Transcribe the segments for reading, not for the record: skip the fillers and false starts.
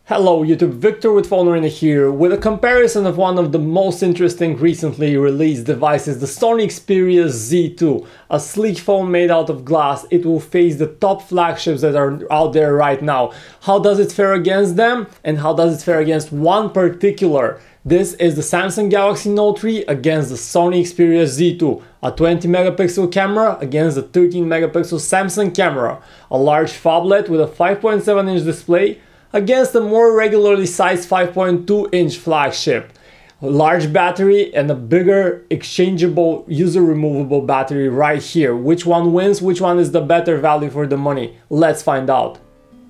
Hello YouTube, Victor with PhoneArena here with a comparison of one of the most interesting recently released devices, the Sony Xperia Z2. A sleek phone made out of glass. It will face the top flagships that are out there right now. How does it fare against them? And how does it fare against one particular? This is the Samsung Galaxy Note 3 against the Sony Xperia Z2. A 20 megapixel camera against the 13 megapixel Samsung camera. A large phablet with a 5.7 inch display against a more regularly sized 5.2 inch flagship. A large battery and a bigger exchangeable user removable battery right here. Which one wins? Which one is the better value for the money? Let's find out.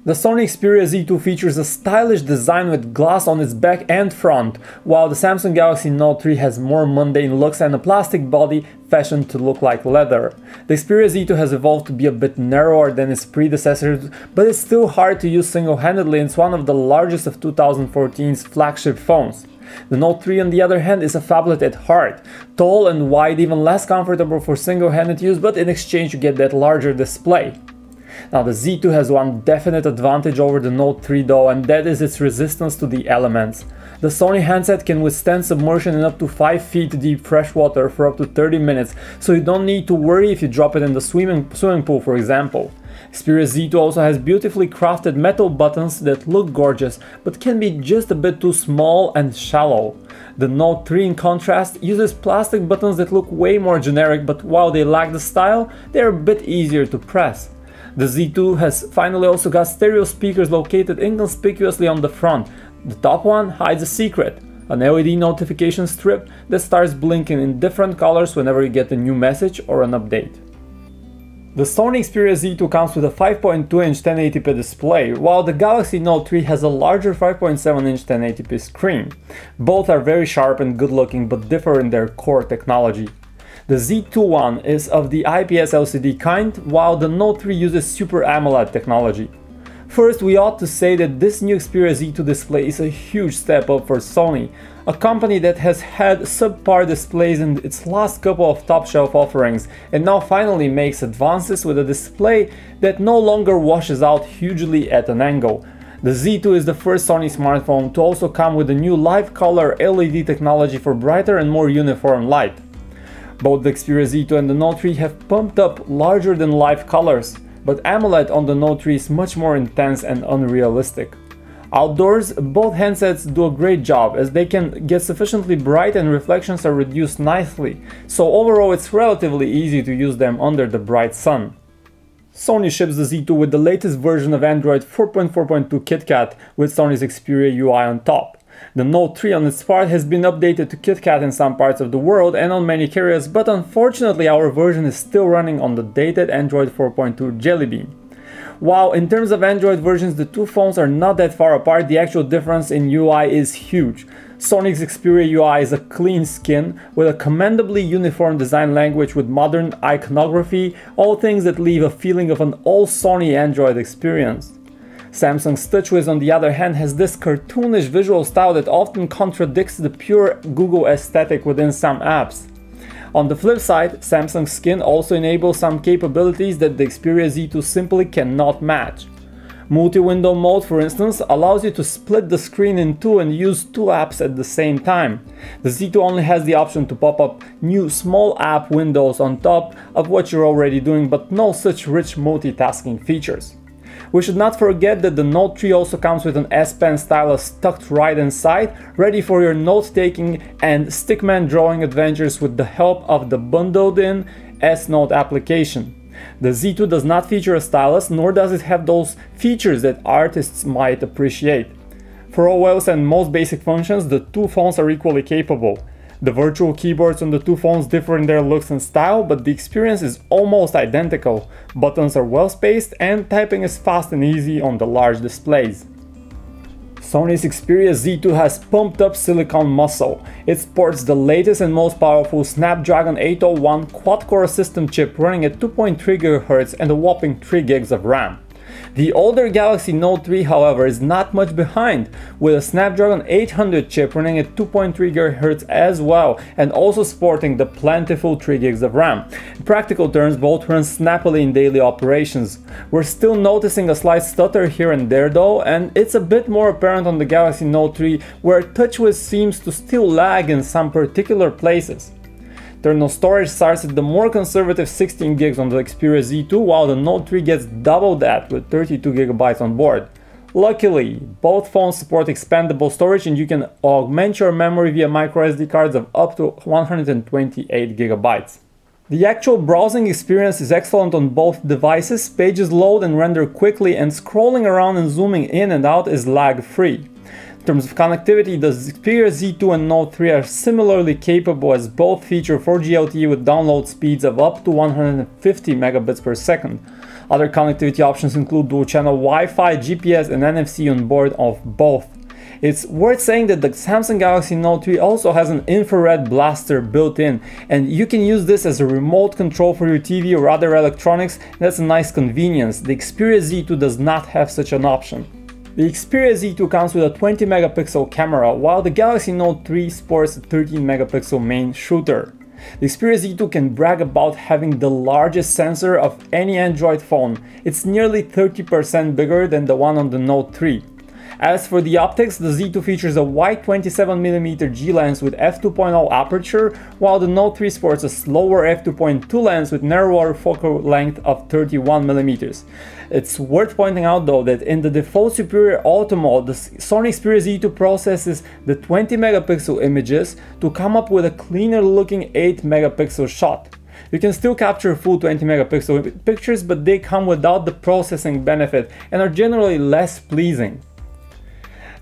The Sony Xperia Z2 features a stylish design with glass on its back and front, while the Samsung Galaxy Note 3 has more mundane looks and a plastic body fashioned to look like leather. The Xperia Z2 has evolved to be a bit narrower than its predecessors, but it's still hard to use single-handedly and it's one of the largest of 2014's flagship phones. The Note 3 on the other hand is a phablet at heart, tall and wide, even less comfortable for single-handed use, but in exchange you get that larger display. Now the Z2 has one definite advantage over the Note 3 though, and that is its resistance to the elements. The Sony handset can withstand submersion in up to 5 feet deep fresh water for up to 30 minutes, so you don't need to worry if you drop it in the swimming pool, for example. Xperia Z2 also has beautifully crafted metal buttons that look gorgeous, but can be just a bit too small and shallow. The Note 3 in contrast uses plastic buttons that look way more generic, but while they lack the style, they are a bit easier to press. The Z2 has finally also got stereo speakers located inconspicuously on the front. The top one hides a secret, an LED notification strip that starts blinking in different colors whenever you get a new message or an update. The Sony Xperia Z2 comes with a 5.2 inch 1080p display, while the Galaxy Note 3 has a larger 5.7 inch 1080p screen. Both are very sharp and good looking, but differ in their core technology. The Z2 one is of the IPS LCD kind, while the Note 3 uses Super AMOLED technology. First, we ought to say that this new Xperia Z2 display is a huge step up for Sony, a company that has had subpar displays in its last couple of top-shelf offerings and now finally makes advances with a display that no longer washes out hugely at an angle. The Z2 is the first Sony smartphone to also come with a new live color LED technology for brighter and more uniform light. Both the Xperia Z2 and the Note 3 have pumped up larger than life colors, but AMOLED on the Note 3 is much more intense and unrealistic. Outdoors, both handsets do a great job as they can get sufficiently bright and reflections are reduced nicely, so overall it's relatively easy to use them under the bright sun. Sony ships the Z2 with the latest version of Android 4.4.2 KitKat with Sony's Xperia UI on top. The Note 3 on its part has been updated to KitKat in some parts of the world and on many carriers, but unfortunately our version is still running on the dated Android 4.2 Jelly Bean. While in terms of Android versions the two phones are not that far apart, the actual difference in UI is huge. Sony's Xperia UI is a clean skin with a commendably uniform design language with modern iconography, all things that leave a feeling of an all Sony Android experience. Samsung's TouchWiz on the other hand has this cartoonish visual style that often contradicts the pure Google aesthetic within some apps. On the flip side, Samsung's Skin also enables some capabilities that the Xperia Z2 simply cannot match. Multi-window mode, for instance, allows you to split the screen in two and use two apps at the same time. The Z2 only has the option to pop up new small app windows on top of what you're already doing, but no such rich multitasking features. We should not forget that the Note 3 also comes with an S Pen stylus tucked right inside, ready for your note-taking and stickman drawing adventures with the help of the bundled-in S Note application. The Z2 does not feature a stylus, nor does it have those features that artists might appreciate. For OS and most basic functions, the two phones are equally capable. The virtual keyboards on the two phones differ in their looks and style, but the experience is almost identical. Buttons are well spaced and typing is fast and easy on the large displays. Sony's Xperia Z2 has pumped up silicon muscle. It sports the latest and most powerful Snapdragon 801 quad-core system chip running at 2.3 GHz and a whopping 3 GB of RAM. The older Galaxy Note 3, however, is not much behind, with a Snapdragon 800 chip running at 2.3 GHz as well, and also sporting the plentiful 3 GB of RAM. In practical terms, both run snappily in daily operations. We're still noticing a slight stutter here and there though, and it's a bit more apparent on the Galaxy Note 3, where TouchWiz seems to still lag in some particular places. Internal storage starts at the more conservative 16 GB on the Xperia Z2, while the Note 3 gets double that with 32 GB on board. Luckily, both phones support expandable storage and you can augment your memory via microSD cards of up to 128 GB. The actual browsing experience is excellent on both devices. Pages load and render quickly, and scrolling around and zooming in and out is lag-free. In terms of connectivity, the Xperia Z2 and Note 3 are similarly capable, as both feature 4G LTE with download speeds of up to 150 megabits per second. Other connectivity options include dual-channel Wi-Fi, GPS and NFC on board of both. It's worth saying that the Samsung Galaxy Note 3 also has an infrared blaster built in, and you can use this as a remote control for your TV or other electronics. That's a nice convenience. The Xperia Z2 does not have such an option. The Xperia Z2 comes with a 20 megapixel camera, while the Galaxy Note 3 sports a 13 megapixel main shooter. The Xperia Z2 can brag about having the largest sensor of any Android phone. It's nearly 30% bigger than the one on the Note 3. As for the optics, the Z2 features a wide 27mm G lens with f2.0 aperture, while the Note 3 sports a slower f2.2 lens with narrower focal length of 31mm. It's worth pointing out though that in the default superior auto mode, the Sony Xperia Z2 processes the 20 megapixel images to come up with a cleaner looking 8 megapixel shot. You can still capture full 20 megapixel pictures, but they come without the processing benefit and are generally less pleasing.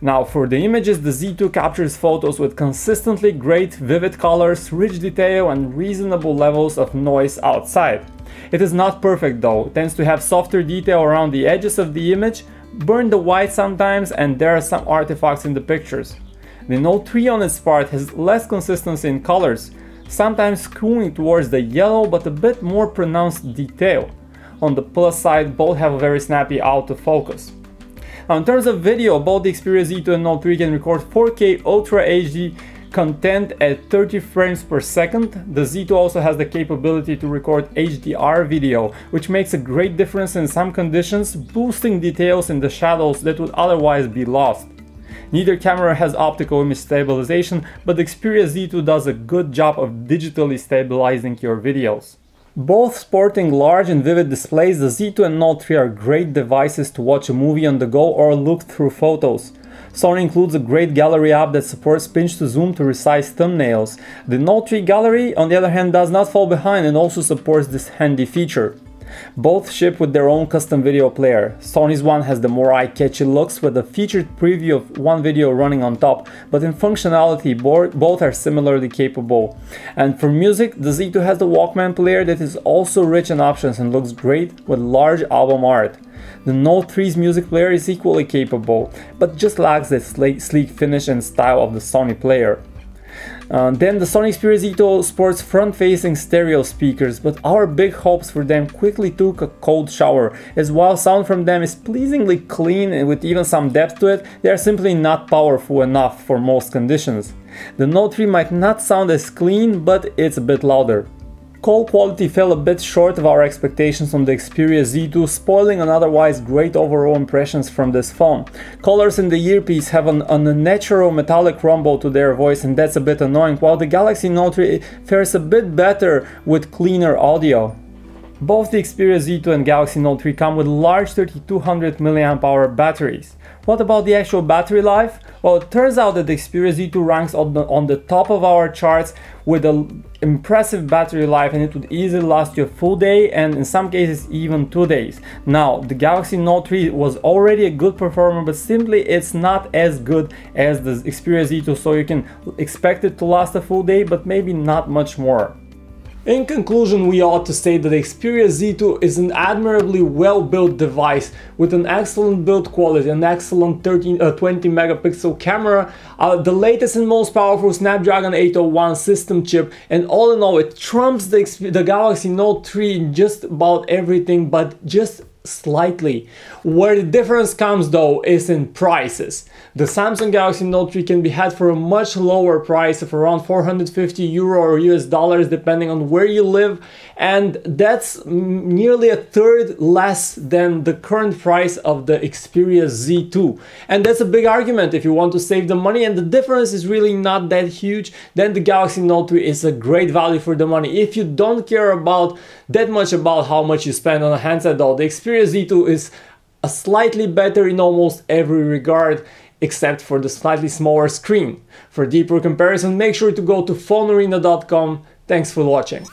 Now, for the images, the Z2 captures photos with consistently great vivid colors, rich detail and reasonable levels of noise outside. It is not perfect though. It tends to have softer detail around the edges of the image, burn the white sometimes, and there are some artifacts in the pictures. The Note 3 on its part has less consistency in colors, sometimes skewing towards the yellow but a bit more pronounced detail. On the plus side, both have a very snappy autofocus. Now, in terms of video, both the Xperia Z2 and Note 3 can record 4K Ultra HD content at 30 frames per second. The Z2 also has the capability to record HDR video, which makes a great difference in some conditions, boosting details in the shadows that would otherwise be lost. Neither camera has optical image stabilization, but the Xperia Z2 does a good job of digitally stabilizing your videos. Both sporting large and vivid displays, the Z2 and Note 3 are great devices to watch a movie on the go or look through photos. Sony includes a great gallery app that supports pinch to zoom to resize thumbnails. The Note 3 gallery, on the other hand, does not fall behind and also supports this handy feature. Both ship with their own custom video player. Sony's one has the more eye-catchy looks with a featured preview of one video running on top, but in functionality both are similarly capable. And for music, the Z2 has the Walkman player that is also rich in options and looks great with large album art. The Note 3's music player is equally capable, but just lacks the sleek finish and style of the Sony player. Then the Sony Xperia Z2 sports front-facing stereo speakers, but our big hopes for them quickly took a cold shower, as while sound from them is pleasingly clean and with even some depth to it, they are simply not powerful enough for most conditions. The Note 3 might not sound as clean, but it's a bit louder. Call quality fell a bit short of our expectations on the Xperia Z2, spoiling an otherwise great overall impressions from this phone. Colors in the earpiece have an unnatural metallic rumble to their voice, and that's a bit annoying, while the Galaxy Note 3 fares a bit better with cleaner audio. Both the Xperia Z2 and Galaxy Note 3 come with large 3200 mAh batteries. What about the actual battery life? Well, it turns out that the Xperia Z2 ranks on the top of our charts with an impressive battery life, and it would easily last you a full day and in some cases even 2 days. Now, the Galaxy Note 3 was already a good performer, but simply it's not as good as the Xperia Z2, so you can expect it to last a full day, but maybe not much more. In conclusion, we ought to say that the Xperia Z2 is an admirably well-built device with an excellent build quality, an excellent 20 megapixel camera, the latest and most powerful Snapdragon 801 system chip, and all in all it trumps the Galaxy Note 3 in just about everything, but just slightly. Where the difference comes though is in prices. The Samsung Galaxy Note 3 can be had for a much lower price of around 450 euro or US dollars depending on where you live, and that's nearly a third less than the current price of the Xperia Z2. And that's a big argument if you want to save the money, and the difference is really not that huge. Then the Galaxy Note 3 is a great value for the money. If you don't care about that much about how much you spend on a handset though, the Xperia Z2 is a slightly better in almost every regard, except for the slightly smaller screen. For deeper comparison, make sure to go to phonearena.com. Thanks for watching.